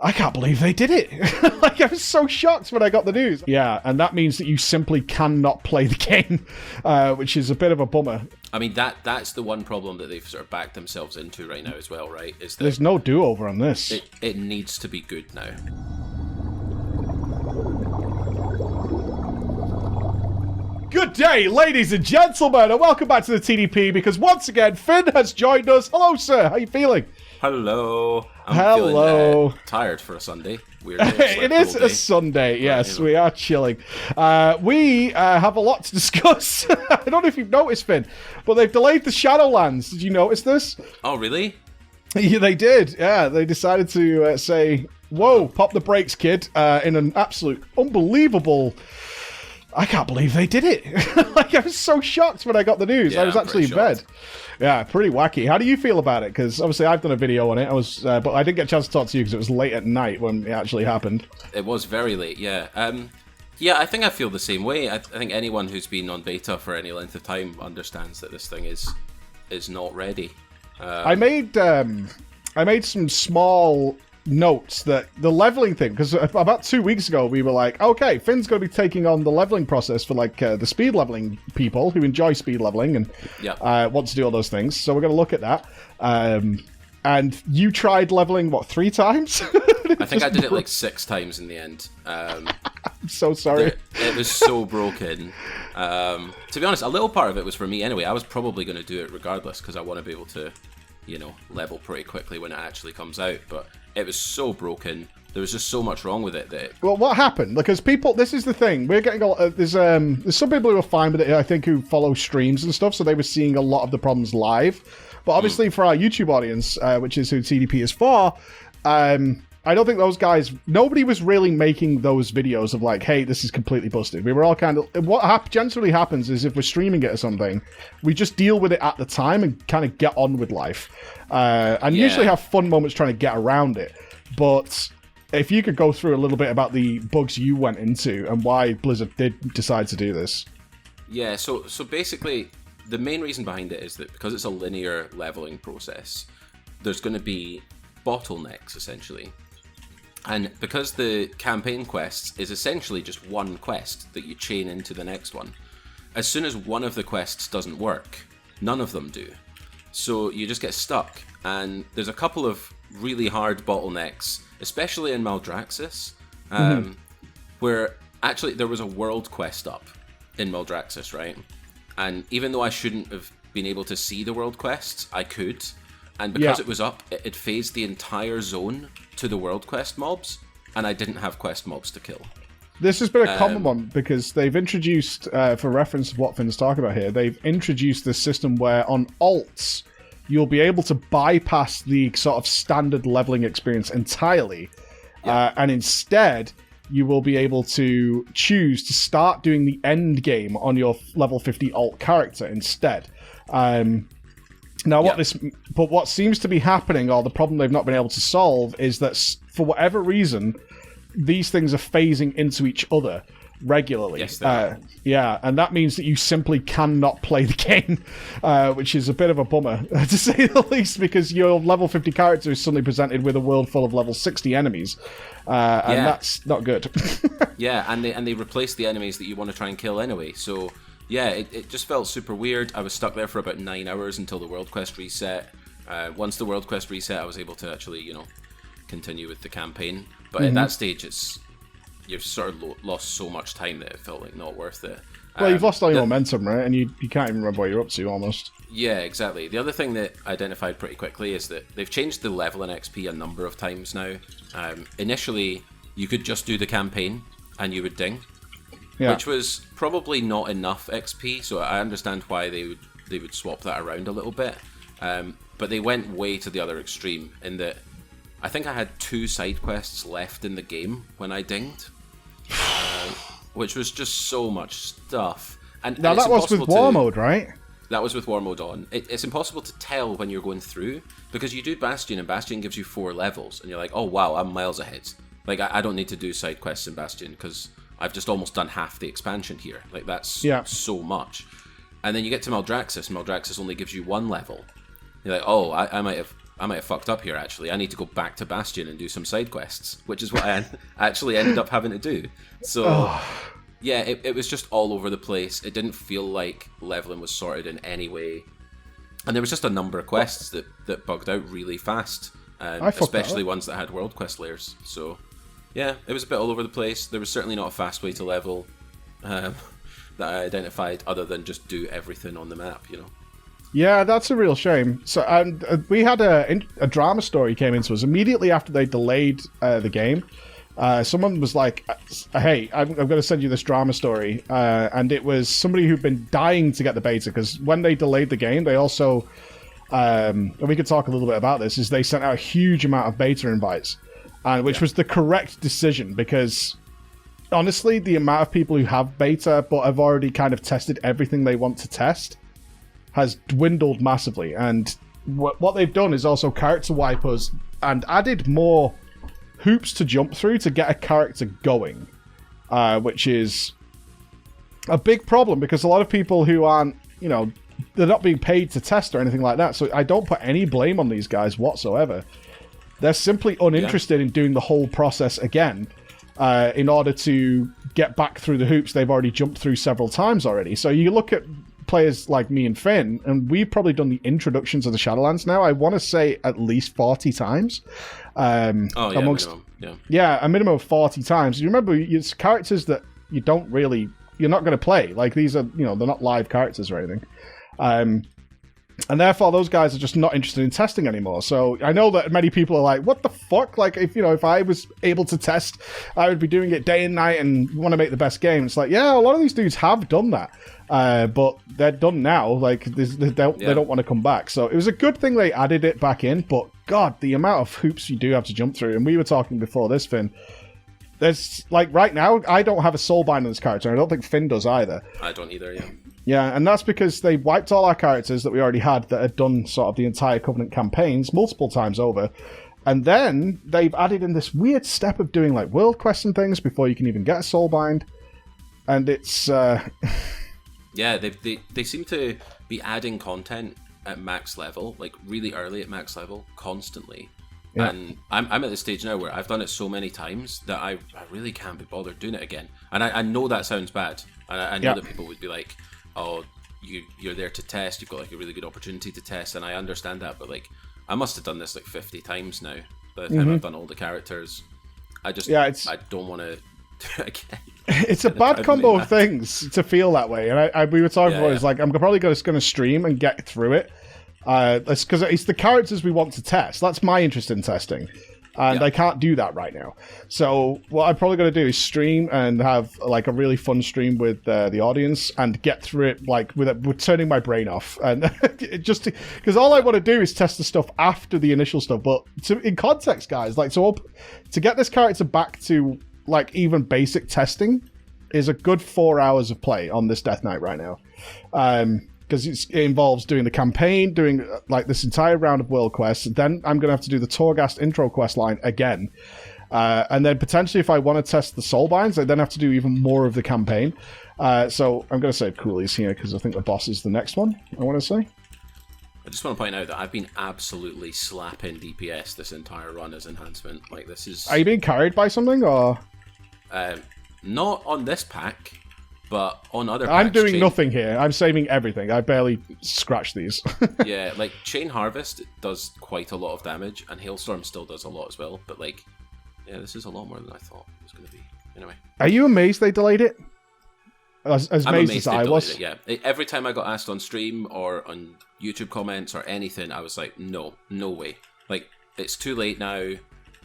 I can't believe they did it. Like, I was so shocked when I got the news. Yeah, and that means that you simply cannot play the game, which is a bit of a bummer. I mean, that's the one problem that they've sort of backed themselves into right now as well, right? Is that there's no do-over on this. It needs to be good now. Good day, ladies and gentlemen, and welcome back to the TDP, because once again, Finn has joined us. Hello, sir. How are you feeling? Hello. I'm feeling tired for a Sunday. Weird day. It is a Sunday, yes. We are chilling. We have a lot to discuss. I don't know if you've noticed, Finn, but they've delayed the Shadowlands. Did you notice this? Oh, really? Yeah, they did. Yeah, they decided to say, whoa, pop the brakes, kid, in an absolute unbelievable... I can't believe they did it. Like, I was so shocked when I got the news. Yeah, I was actually in bed. Yeah, pretty wacky. How do you feel about it? Because obviously I've done a video on it. But I didn't get a chance to talk to you because it was late at night when it actually happened. It was very late, yeah. Yeah, I think I feel the same way. I think anyone who's been on beta for any length of time understands that this thing is not ready. I made some small notes that the leveling thing, because about 2 weeks ago we were like, okay, Finn's going to be taking on the leveling process for like the speed leveling people who enjoy speed leveling and want to do all those things. So we're going to look at that. And you tried leveling, what, 3 times? I think I did it like 6 times in the end. I'm so sorry. It was so broken. To be honest, a little part of it was for me anyway. I was probably going to do it regardless because I want to be able to, level pretty quickly when it actually comes out. But it was so broken. There was just so much wrong with it. Well, what happened? Because people, this is the thing. We're getting a lot. There's some people who are fine with it. I think who follow streams and stuff, so they were seeing a lot of the problems live. But obviously, for our YouTube audience, which is who TDP is for, I don't think those guys. Nobody was really making those videos of like, "Hey, this is completely busted." We were all kind of. What generally happens is if we're streaming it or something, we just deal with it at the time and kind of get on with life, and usually have fun moments trying to get around it. But if you could go through a little bit about the bugs you went into and why Blizzard did decide to do this. Yeah, so basically, the main reason behind it is that because it's a linear leveling process, there's going to be bottlenecks, essentially. And because the campaign quests is essentially just one quest that you chain into the next one, as soon as one of the quests doesn't work, none of them do. So you just get stuck, and there's a couple of really hard bottlenecks, especially in Maldraxxus, where actually there was a world quest up in Maldraxxus, right? And even though I shouldn't have been able to see the world quests, I could. And because it was up, it phased the entire zone to the world quest mobs, and I didn't have quest mobs to kill. This has been a common one because they've introduced, for reference of what Finn's talking about here, they've introduced this system where on alts, you'll be able to bypass the sort of standard leveling experience entirely, and instead you will be able to choose to start doing the end game on your level 50 alt character instead. Now, what seems to be happening, or the problem they've not been able to solve, is that for whatever reason, these things are phasing into each other regularly. Yes, they are. Yeah, and that means that you simply cannot play the game, which is a bit of a bummer, to say the least, because your level 50 character is suddenly presented with a world full of level 60 enemies, and that's not good. Yeah, and they replaced the enemies that you want to try and kill anyway, so... Yeah, it just felt super weird. I was stuck there for about 9 hours until the world quest reset. Once the world quest reset, I was able to actually, continue with the campaign. But at that stage, you've sort of lost so much time that it felt like not worth it. Well, you've lost all your momentum, right? And you can't even remember what you're up to, almost. Yeah, exactly. The other thing that I identified pretty quickly is that they've changed the level in XP a number of times now. Initially, you could just do the campaign, and you would ding. Yeah. Which was probably not enough XP, so I understand why they would swap that around a little bit. But they went way to the other extreme in that I think I had 2 side quests left in the game when I dinged, which was just so much stuff. And that was with War Mode, right? That was with War Mode on. It's impossible to tell when you're going through because you do Bastion, and Bastion gives you 4 levels, and you're like, oh wow, I'm miles ahead. Like I don't need to do side quests in Bastion because I've just almost done half the expansion here. Like, that's so much. And then you get to Maldraxxus. Maldraxxus only gives you 1 level. You're like, oh, I might have I might have fucked up here, actually. I need to go back to Bastion and do some side quests, which is what I actually ended up having to do. So, yeah, it was just all over the place. It didn't feel like leveling was sorted in any way. And there was just a number of quests that bugged out really fast, especially ones that had world quest layers. So, yeah, it was a bit all over the place. There was certainly not a fast way to level that I identified, other than just do everything on the map, you know. Yeah, that's a real shame. So we had a drama story came into us immediately after they delayed the game. Someone was like, hey, I'm going to send you this drama story. And it was somebody who'd been dying to get the beta, because when they delayed the game, they also, and we could talk a little bit about this, is they sent out a huge amount of beta invites, which was the correct decision, because honestly, the amount of people who have beta but have already kind of tested everything they want to test has dwindled massively. And what they've done is also character wipers and added more hoops to jump through to get a character going, which is a big problem, because a lot of people who aren't, you know, they're not being paid to test or anything like that. So I don't put any blame on these guys whatsoever. They're simply uninterested in doing the whole process again in order to get back through the hoops they've already jumped through several times already. So you look at players like me and Finn, and we've probably done the introductions of the Shadowlands now, I want to say at least 40 times. Minimum. Yeah, a minimum of 40 times. You remember, it's characters that you're not going to play. Like, these are, you know, they're not live characters or anything. And therefore, those guys are just not interested in testing anymore. So I know that many people are like, what the fuck? Like, if I was able to test, I would be doing it day and night and want to make the best game. It's like, yeah, a lot of these dudes have done that. But they're done now. Like, they don't want to come back. So it was a good thing they added it back in. But God, the amount of hoops you do have to jump through. And we were talking before this, Finn. There's, like, right now, I don't have a soulbind on this character. I don't think Finn does either. I don't either, yeah. Yeah, and that's because they wiped all our characters that we already had that had done sort of the entire Covenant campaigns multiple times over. And then they've added in this weird step of doing, like, world quests and things before you can even get a soulbind. And it's... Yeah, they seem to be adding content at max level, like really early at max level, constantly. Yeah. And I'm at the stage now where I've done it so many times that I really can't be bothered doing it again. And I know that sounds bad. And I know that people would be like, oh, you're there to test, you've got like a really good opportunity to test, and I understand that, but like, I must have done this like 50 times now by the time I've done all the characters. I don't want to do it again. It's a bad combo of things to feel that way, and we were talking about it, it's like, I'm probably just going to stream and get through it. That's because it's the characters we want to test. That's my interest in testing. And I can't do that right now. So what I'm probably going to do is stream and have like a really fun stream with the audience and get through it like with turning my brain off. And just because all I want to do is test the stuff after the initial stuff. But in context, guys, like, so to get this character back to like even basic testing is a good 4 hours of play on this Death Knight right now. Because it involves doing the campaign, doing like this entire round of world quests. Then I'm going to have to do the Torghast intro quest line again. And then potentially if I want to test the Soulbinds, I then have to do even more of the campaign. So I'm going to save Coolies here because I think the boss is the next one, I want to say. I just want to point out that I've been absolutely slapping DPS this entire run as Enhancement. Like, this is... Are you being carried by something, or...? Not on this pack. But on other packs, I'm doing nothing here. I'm saving everything. I barely scratched these. Yeah, like Chain Harvest does quite a lot of damage, and Hailstorm still does a lot as well. But like, yeah, this is a lot more than I thought it was going to be. Anyway. Are you amazed they delayed it? As amazed as I was? It, yeah. Every time I got asked on stream or on YouTube comments or anything, I was like, no way. Like, it's too late now.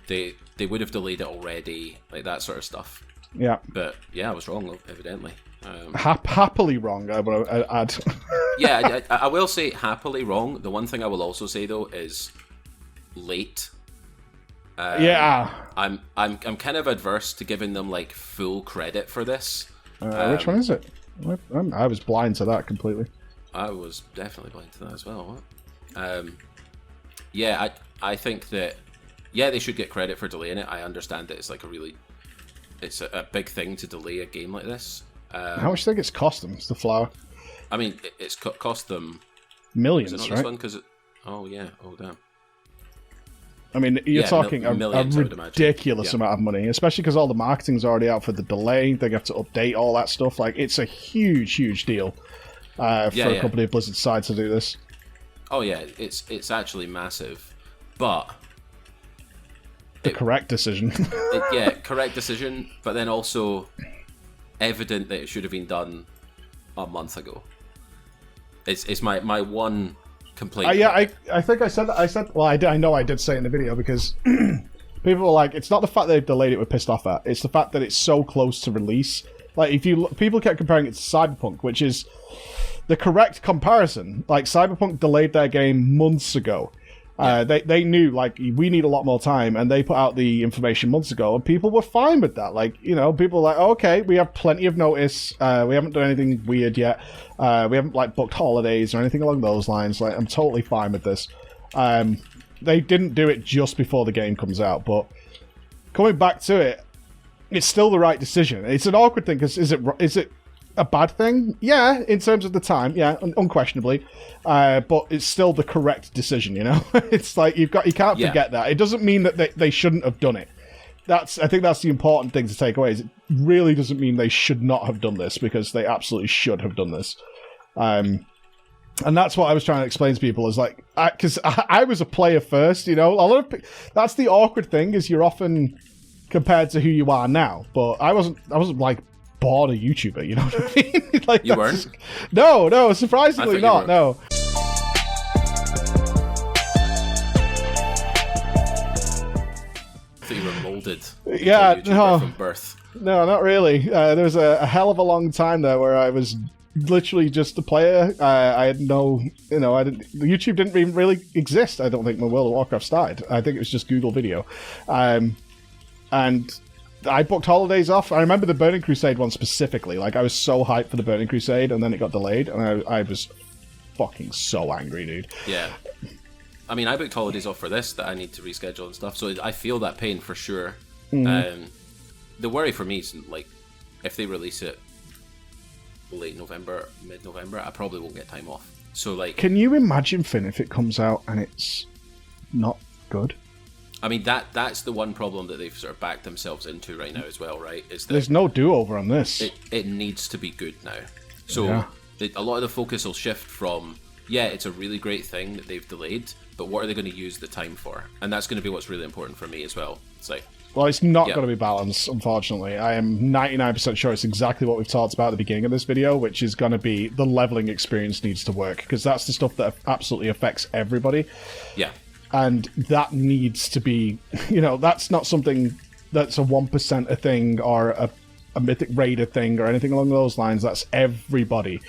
They would have delayed it already. Like, that sort of stuff. Yeah. But yeah, I was wrong, evidently. Happily wrong, I would add. Yeah, I will say happily wrong. The one thing I will also say though is late. I'm kind of adverse to giving them like full credit for this. Which one is it? I was blind to that completely. I was definitely blind to that as well. Yeah, I think that they should get credit for delaying it. I understand that it's like it's a big thing to delay a game like this. How much do you think it's cost them, the flower? I mean, it's cost them... Millions, is it not right? this one? 'Cause oh, yeah. Oh, damn. I mean, you're talking a millions, ridiculous amount of money, especially because all the marketing's already out for the delay. They have to update all that stuff. Like, it's a huge, huge deal for a company of Blizzard's side to do this. Oh yeah, it's actually massive, but the correct decision. Correct decision, but then also evident that it should have been done a month ago. It's my one complaint. I think I said that. Well, I know I did say it in the video because people were like, it's not the fact they've delayed it we're pissed off at. It's the fact that it's so close to release. Like, people kept comparing it to Cyberpunk, which is the correct comparison. Like, Cyberpunk delayed their game months ago. They knew, like, we need a lot more time, and they put out the information months ago, and people were fine with that. Like, you know, people were like, oh, okay, we have plenty of notice. We haven't done anything weird yet. We haven't, like, booked holidays or anything along those lines. Like, I'm totally fine with this. They didn't do it just before the game comes out, but coming back to it, it's still the right decision. It's an awkward thing, because is it a bad thing? Yeah, in terms of the time, yeah, unquestionably. But it's still the correct decision, you know? It's like, you can't forget that. It doesn't mean that they shouldn't have done it. I think that's the important thing to take away, is it really doesn't mean they should not have done this, because they absolutely should have done this. And that's what I was trying to explain to people, is like, because I was a player first, you know? That's the awkward thing, is you're often compared to who you are now. But I wasn't like, born a YouTuber, you know what I mean? Like, you weren't? No, surprisingly not, no. I thought you were molded. Yeah, no. From birth. No, not really. There was a hell of a long time there where I was literally just a player. I had no, you know, YouTube didn't even really exist, I don't think, when World of Warcraft started. I think it was just Google Video. And I booked holidays off. I remember the Burning Crusade one specifically. Like, I was so hyped for the Burning Crusade, and then it got delayed, and I was fucking so angry, dude. Yeah. I mean, I booked holidays off for this that I need to reschedule and stuff, so I feel that pain for sure. Mm-hmm. The worry for me is, like, if they release it late November, mid-November, I probably won't get time off. So, like... Can you imagine, Finn, if it comes out and it's not good? I mean, that's the one problem that they've sort of backed themselves into right now as well, right? Is that there's no do-over on this. It needs to be good now. So a lot of the focus will shift from, it's a really great thing that they've delayed, but what are they going to use the time for? And that's going to be what's really important for me as well. It's like, well, it's not going to be balanced, unfortunately. I am 99% sure it's exactly what we've talked about at the beginning of this video, which is going to be the leveling experience needs to work, because that's the stuff that absolutely affects everybody. Yeah. And that needs to be, you know, that's not something that's a 1% a thing or a Mythic Raider thing or anything along those lines. That's everybody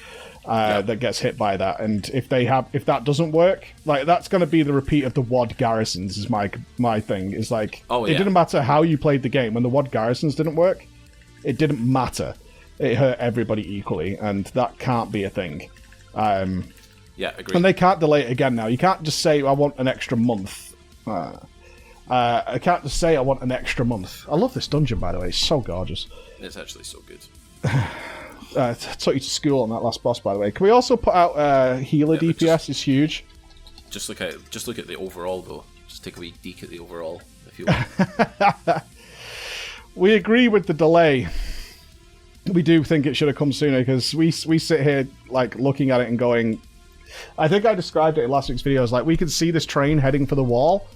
that gets hit by that. And if that doesn't work, like, that's going to be the repeat of the WoD garrisons, is my thing. Is like, it didn't matter how you played the game. When the WoD garrisons didn't work, it didn't matter. It hurt everybody equally, and that can't be a thing. Yeah, agreed. And they can't delay it again now. You can't just say, I want an extra month. I can't just say, I want an extra month. I love this dungeon, by the way. It's so gorgeous. It's actually so good. Took you to school on that last boss, by the way. Can we also put out healer DPS? Is huge. Just look at the overall, though. Just take a wee peek at the overall, if you want. We agree with the delay. We do think it should have come sooner, because we sit here, like, looking at it and going... I think I described it in last week's video as, like, we can see this train heading for the wall,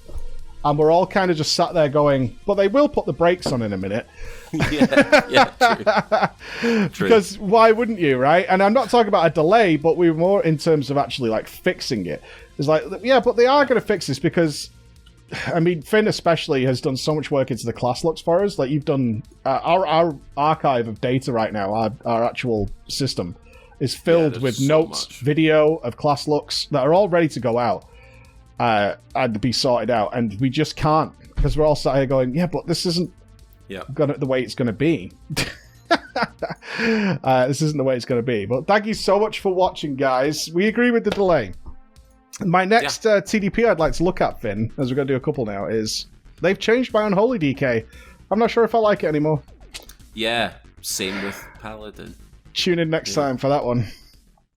and we're all kind of just sat there going, but they will put the brakes on in a minute. True. Because why wouldn't you, right? And I'm not talking about a delay, but we're more in terms of actually, like, fixing it. It's like, yeah, but they are going to fix this, because, I mean, Finn especially has done so much work into the class looks for us. Like, you've done our archive of data right now, our actual system, is filled with notes, video of class looks that are all ready to go out and be sorted out, and we just can't, because we're all sat here going, yeah, but this isn't the way it's going to be. This isn't the way it's going to be. But thank you so much for watching, guys. We agree with the delay. My next TDP I'd like to look at, Finn, as we're going to do a couple now, is they've changed my Unholy DK. I'm not sure if I like it anymore. Yeah, same with Paladin. Tune in next time for that one.